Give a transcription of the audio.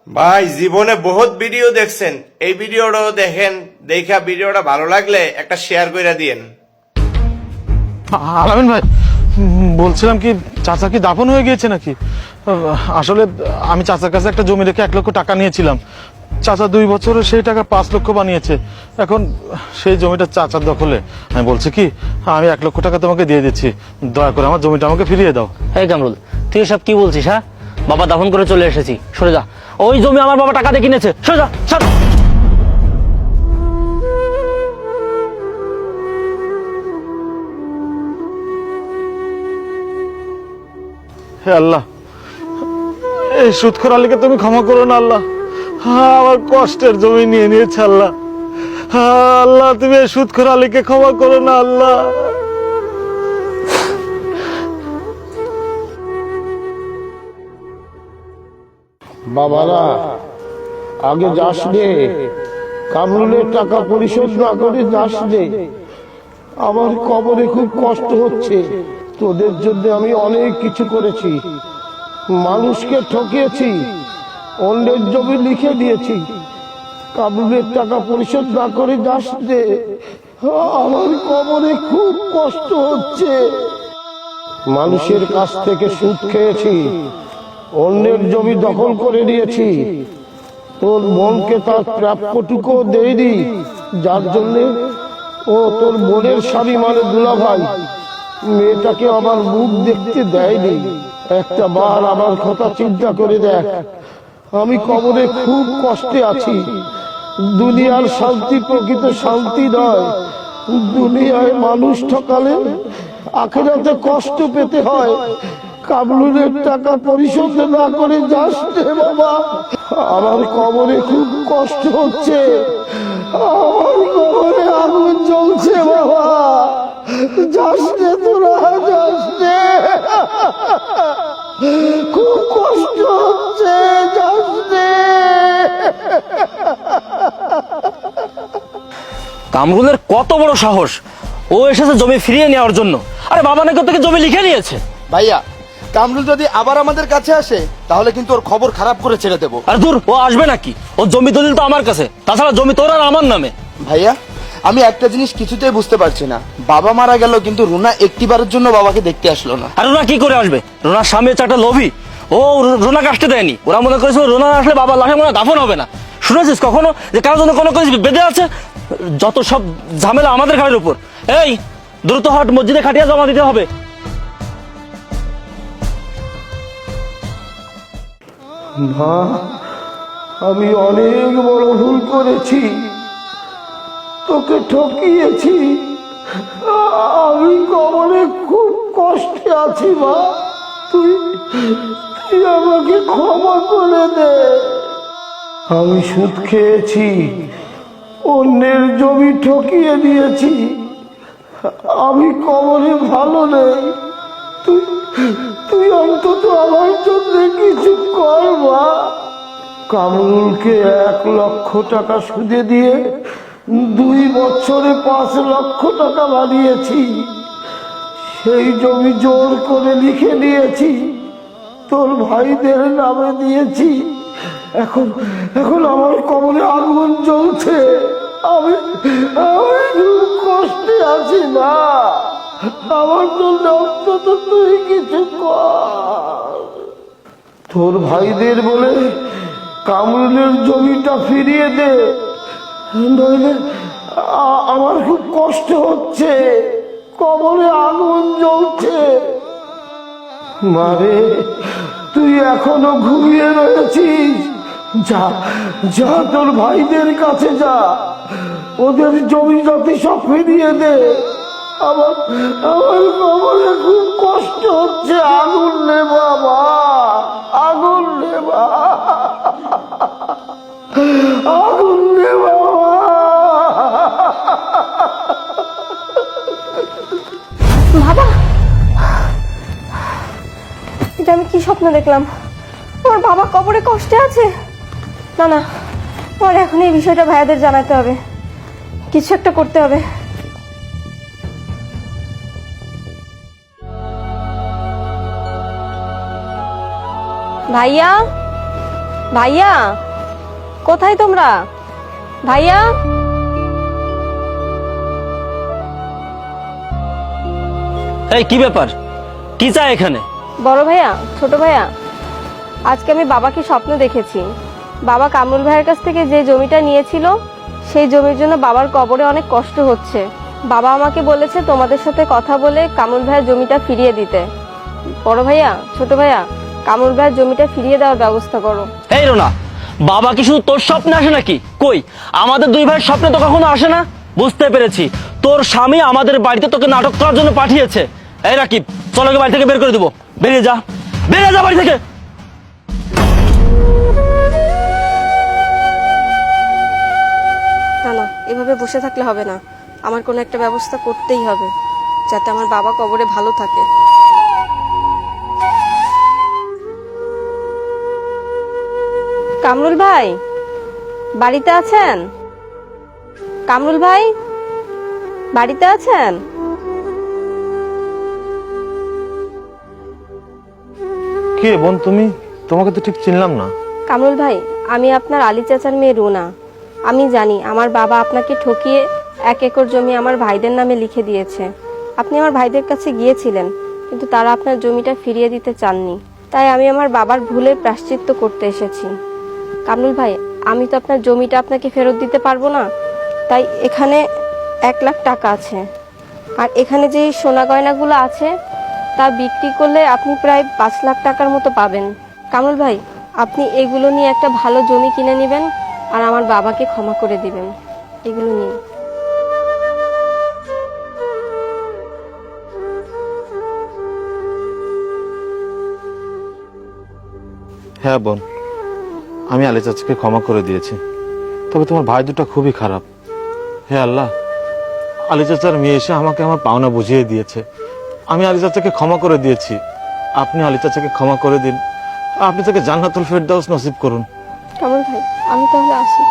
ভাই জীবনে বহুত ভিডিও দেখছেন, এই ভিডিওটাও দেখেন। দেখা ভিডিওটা ভালো লাগলে একটা শেয়ার করে দিয়েন। আলামিন ভাই, বলছিলাম কি চাচা কি দাফন হয়ে গিয়েছে নাকি? আসলে আমি চাচার কাছে একটা জমি রেখে 1 লক্ষ টাকা নিয়েছিলাম। চাচা 2 বছরে সেই টাকা 5 লক্ষ বানিয়েছে। এখন সেই জমিটা চাচার দখলে। আমি বলছি কি, আমি 1 লক্ষ টাকা তোমাকে দিয়ে দিচ্ছি, দয়া করে আমার জমিটা আমাকে ফিরিয়ে দাও। এই কামরুল, তুই এসব কি বলছিস? হ্যাঁ, বাবা দাফন করে চলে এসেছি, সরে যা। ওই জমি আমার বাবা টাকা দিয়ে কিনেছে, সরে যা, সর। হে আল্লাহ, এই সুদখোর আলীকে তুমি ক্ষমা করো না আল্লাহ। আমার কষ্টের জমি নিয়ে নিয়েছে আল্লাহ। আল্লাহ, তুমি এই সুদখোর আলীকে ক্ষমা করো না আল্লাহ। বাবারা, আগে যাস রে, কামরুলের টাকা পরিশোধ না করে যাস রে। আমার কবরে খুব কষ্ট হচ্ছে। তোদের জন্য আমি অনেক কিছু করেছি, মানুষকে ঠকিয়েছি, অন্যের জমি লিখে দিয়েছি। কামরুলের টাকা পরিশোধ না করে যাস রে, আমার কবরে খুব কষ্ট হচ্ছে। মানুষের কাছ থেকে সুদ খেয়েছি, অন্যের জমি দখল করে নিয়েছি, তোর বোনকে তার প্রাপ্যটুকু দেয়নি, যার জন্য ও তোর বোনের স্বামী মানে দুলাভাই মেয়েটাকে আমার মুখ দেখতে দেয়নি। একটা বার আমার কথা চিন্তা করে দেখ, আমি কবরে খুব কষ্টে আছি। দুনিয়ার শান্তি প্রকৃত শান্তি নয়। দুনিয়ায় মানুষ ঠকালে আখিরাতে কষ্ট পেতে হয়। কামরুলের টাকা পরিশোধ না করে যাস রে বাবা, আমার কবরে খুব কষ্ট হচ্ছে, আমার কবরে আগুন জ্বলছে বাবা। যাস রে তোরা, যাস রে, খুব কষ্ট হচ্ছে, যাস রে। কামরুলের কত বড় সাহস, ও এসেছে জমি ফিরিয়ে নেওয়ার জন্য। আরে বাবা নাকি তোকে জমি লিখে নিয়েছে। ভাইয়া, কামরুল যদি আবার আমাদের কাছে আসে তাহলে কিন্তু ওর খবর খারাপ করে ছেড়ে দেবো। আরে দূর, ও আসবে নাকি? ও জমি দলিল তো আমার কাছে, তাছাড়া জমি তোর আর আমার নামে। ভাইয়া, আমি একটা জিনিস কিছুতেই বুঝতে পারছি না, বাবা মারা গেল কিন্তু রুনা একটিবারের জন্য বাবাকে দেখতে আসলো না। আর রুনা কি করে আসবে? রুনার স্বামী হচ্ছে একটা লোভী, ও রুনাকে আসতে দেয়নি। ওরা মনে করেছিল রুনা আসলে বাবার লাশে মনে হয় দাফন হবে না। শুনেছিস কখনো যে কারোর জন্য কোনো কিছু বেঁধে আছে? যত সব ঝামেলা আমাদের ঘাড়ের উপর। এই দ্রুত হট, মসজিদে খাটিয়া জমা দিতে হবে। মা, আমি অনেক বড় ভুল করেছি, তোকে ঠকিয়েছি। আমি কবরে খুব কষ্টে আছি মা, তুই তুই আমাকে ক্ষমা করে দে। আমি সুদ খেয়েছি, অন্যের জমি ঠকিয়ে দিয়েছি, আমি কবরে ভালো নেই। তুই তুই অন্তত আমার জন্য কিছু কর মা। কামরুলকে 1 লক্ষ টাকা সুদে দিয়ে 2 বছরে 5 লক্ষ টাকা বানিয়েছি। সেই জমি জোর করে লিখে নিয়েছি, তোর ভাইদের নামে দিয়েছি। এখন এখন আমার কবরে আগুন জ্বলছে, আমি আমি খুব কষ্টে আছি না। আমার জন্য অন্তত তুই কিছু কর। তোর ভাইদের বলে কামরুলের জমিটা ফিরিয়ে দে, নইলে আমার খুব কষ্ট হচ্ছে, কবরে আগুন জ্বলছে। মারে, তুই এখনো ঘুমিয়ে রয়েছিস? যা যা, তোর ভাইদের কাছে যা, ওদের জমি জাতি সব ফিরিয়ে দে। আমার আমার কবরে খুব কষ্ট হচ্ছে, আগুন নে বাবা, আগুন নে বাবা, আগুন নে বাবা। বাবা, এটা আমি কি স্বপ্ন দেখলাম? আমার বাবা কবরে কষ্টে আছে। না না, আমার এখন এই বিষয়টা ভাইয়াদের জানাতে হবে, কিছু একটা করতে হবে। ভাইয়া, ভাইয়া, কোথায় তোমরা? ভাইয়া, এই কি ব্যাপার, কি চাই এখানে? বড় ভাইয়া, ছোট ভাইয়া, আজকে আমি বাবাকে স্বপ্ন দেখেছি। বাবা কামরুল ভাইয়ের কাছ থেকে যে জমিটা নিয়েছিল, সেই জমির জন্য বাবার কবরে অনেক কষ্ট হচ্ছে। বাবা আমাকে বলেছে তোমাদের সাথে কথা বলে কামরুল ভাইয়ের জমিটা ফিরিয়ে দিতে। বড় ভাইয়া, ছোট ভাইয়া, কামরুল ভাইয়ের জমিটা ফিরিয়ে দেওয়ার ব্যবস্থা করো। এই রোনা, বাবা কি শুধু তোর স্বপ্নে আসে নাকি? কই, আমাদের দুই ভাইয়ের স্বপ্নে তো কখনো আসে না। বুঝতে পেরেছি, তোর স্বামী আমাদের বাড়িতে তোকে নাটক করার জন্য পাঠিয়েছে। এই রাকিব, চল ওকে বাড়ি থেকে বের করে দেবো। বেরিয়ে যা, বেরিয়ে যা বাড়ি থেকে। না না, এভাবে বসে থাকলে হবে না। আমার কোনো একটা ব্যবস্থা করতেই হবে, যাতে আমার বাবা কবরে ভালো থাকে। কামরুল ভাই, বাড়িতে আছেন? কামরুল ভাই, বাড়িতে আছেন? কে বোন তুমি? তোমাকে তো ঠিক চিনলাম না। কামরুল ভাই, আমি আপনার আলী চাচার মেয়ে রুনা। আমি জানি আমার বাবা আপনাকে ঠকিয়ে 1 একর জমি আমার ভাইদের নামে লিখে দিয়েছে। আপনি আমার ভাইদের কাছে গিয়েছিলেন, কিন্তু তারা আপনার জমিটা ফিরিয়ে দিতে চাননি। তাই আমি আমার বাবার ভুলের প্রায়শ্চিত্ত করতে এসেছি। কামরুল ভাই, আমি তো আপনার জমিটা আপনাকে ফেরত দিতে পারবো না, তাই এখানে 1 লাখ টাকা আছে। আর এখানে যে সোনা গয়নাগুলো আছে, তা বিক্রি করলে আপনি প্রায় 5 লাখ টাকার মতো পাবেন। কামরুল ভাই, আপনি এগুলো নিয়ে একটা ভালো জমি কিনে নেবেন আর আমার বাবাকে ক্ষমা করে দিবেন। এগুলো নিন। হ্যাঁ বোন, আমি আলী চাচাকে ক্ষমা করে দিয়েছি। তবে তোমার ভাই দুটো খুবই খারাপ। হে আল্লাহ, আলী চাচার মেয়ে এসে আমাকে আমার পাওনা বুঝিয়ে দিয়েছে। আমি আলী চাচাকে ক্ষমা করে দিয়েছি। আপনি আলী চাচাকে ক্ষমা করে দিন। আপনি তাকে জান্নাতুল ফেরদাউস নসিব করুন। কামরুল ভাই, আমি তাহলে আসি।